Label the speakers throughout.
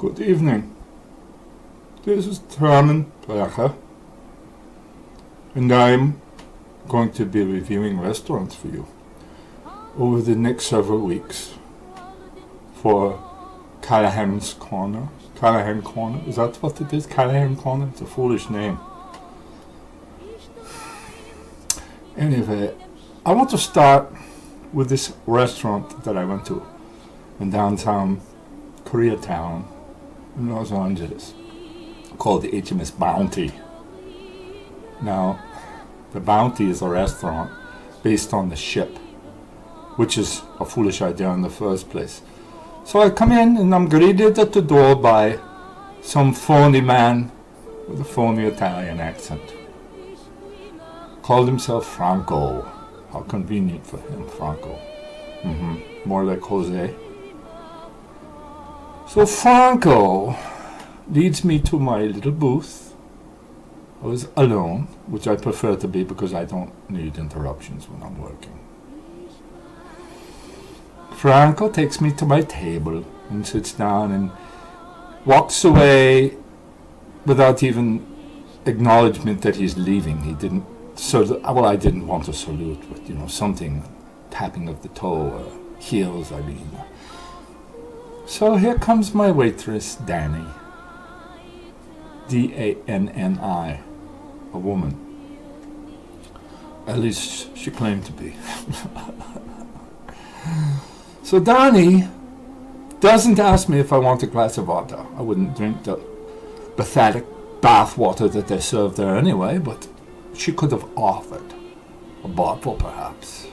Speaker 1: Good evening. This is Herman Plecher, and I'm going to be reviewing restaurants for you over the next several weeks for Callahan's Corner. Callahan Corner, is that what it is? Callahan Corner? It's a foolish name. Anyway, I want to start with this restaurant that I went to in downtown Koreatown in Los Angeles called the HMS Bounty. Now, the Bounty is a restaurant based on the ship, which is a foolish idea in the first place. So I come in and I'm greeted at the door by some phony man with a phony Italian accent. Called himself Franco. How convenient for him, Franco. More like Jose. So Franco leads me to my little booth. I was alone, which I prefer to be because I don't need interruptions when I'm working. Franco takes me to my table and sits down and walks away without even acknowledgement that he's leaving. He didn't I didn't want to salute with, something, tapping of the toe or heels, I mean. So here comes my waitress, Danny. D-A-N-N-I, a woman. At least she claimed to be. So Danny doesn't ask me if I want a glass of water. I wouldn't drink the pathetic bath water that they serve there anyway, but she could have offered a bottle, perhaps.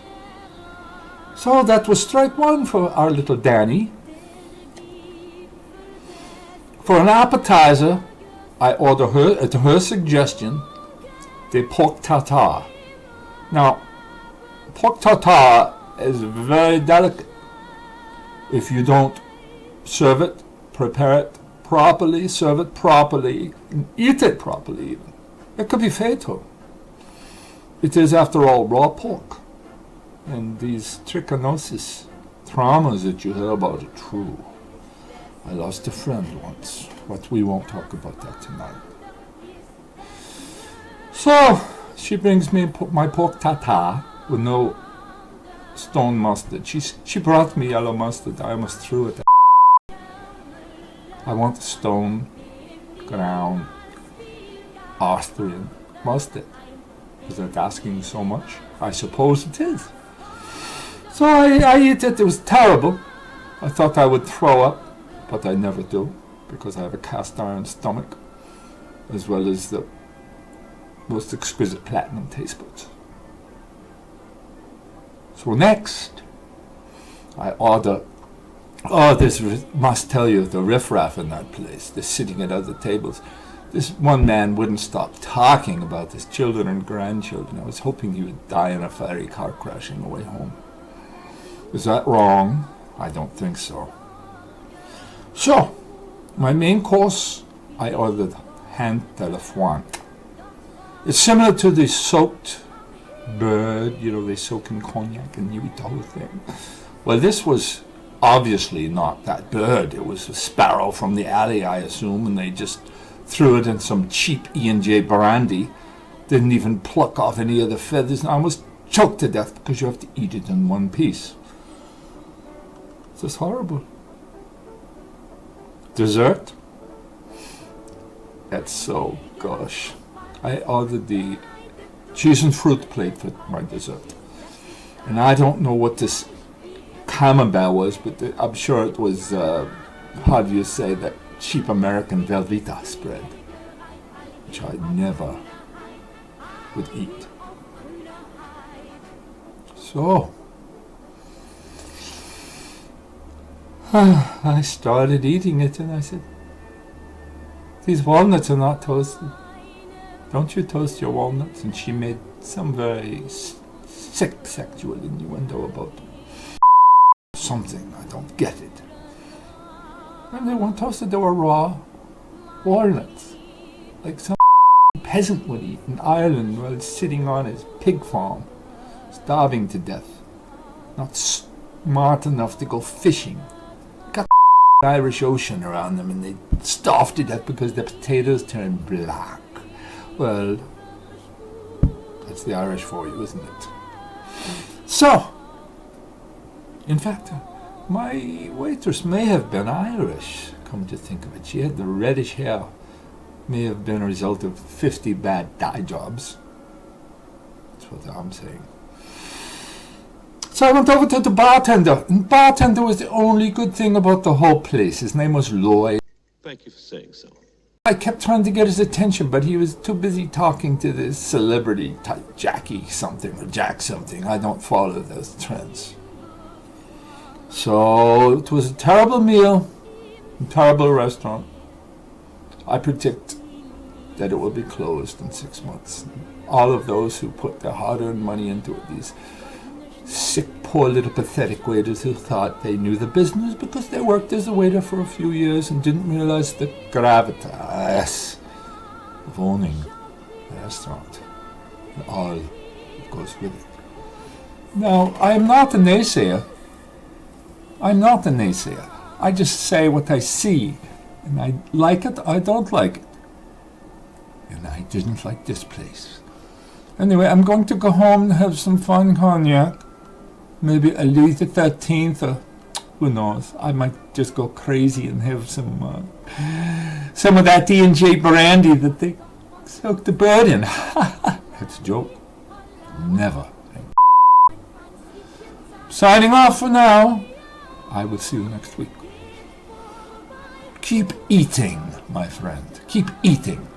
Speaker 1: So that was strike one for our little Danny. For an appetizer, I order her, at her suggestion, the pork tartare. Now, pork tartare is very delicate. If you don't serve it, prepare it properly, serve it properly, and eat it properly even, it could be fatal. It is, after all, raw pork. And these trichinosis traumas that you hear about are true. I lost a friend once, but we won't talk about that tonight. So, she brings me my pork tartare with no stone mustard. She brought me yellow mustard. I almost threw it at I want stone, ground, Austrian mustard. Is that asking so much? I suppose it is. So I eat it. It was terrible. I thought I would throw up, but I never do, because I have a cast iron stomach, as well as the most exquisite platinum taste buds. So next, I order, must tell you, the riffraff in that place. They're sitting at other tables. This one man wouldn't stop talking about his children and grandchildren. I was hoping he would die in a ferry car crash on the way home. Is that wrong? I don't think so. So, my main course, I ordered hand de la foin. It's similar to the soaked bird, they soak in cognac and you eat the whole thing. Well, this was obviously not that bird. It was a sparrow from the alley, I assume, and they just threw it in some cheap E&J brandy. Didn't even pluck off any of the feathers, and I was choked to death because you have to eat it in one piece. It's just horrible. Dessert? That's so gosh. I ordered the cheese and fruit plate for my dessert. And I don't know what this camembert was, but I'm sure it was, how do you say, that cheap American Velveeta spread, which I never would eat. So, I started eating it and I said, these walnuts are not toasted. Don't you toast your walnuts? And she made some very sick sexual innuendo about something. I don't get it. And they weren't toasted, they were raw walnuts. Like some peasant would eat in Ireland while sitting on his pig farm, starving to death. Not smart enough to go fishing. Got Irish Ocean around them, and they starved to death because the potatoes turned black. Well, that's the Irish for you, isn't it? So, in fact, my waitress may have been Irish, come to think of it. She had the reddish hair. May have been a result of 50 bad dye jobs. That's what I'm saying. So I went over to the bartender, and the bartender was the only good thing about the whole place. His name was Lloyd.
Speaker 2: Thank you for saying so.
Speaker 1: I kept trying to get his attention, but he was too busy talking to this celebrity type Jackie something or Jack something. I don't follow those trends. So it was a terrible meal, a terrible restaurant. I predict that it will be closed in 6 months. All of those who put their hard-earned money into it, these sick, poor little pathetic waiters who thought they knew the business because they worked as a waiter for a few years and didn't realize the gravitas of owning a restaurant and all that goes with it. Now, I am not a naysayer. I'm not a naysayer. I just say what I see, and I like it, I don't like it. And I didn't like this place. Anyway, I'm going to go home and have some fun cognac. Maybe a Louis the 13th, or who knows? I might just go crazy and have some of that D&J brandy that they soak the bird in. That's a joke. Never. Signing off for now. I will see you next week. Keep eating, my friend. Keep eating.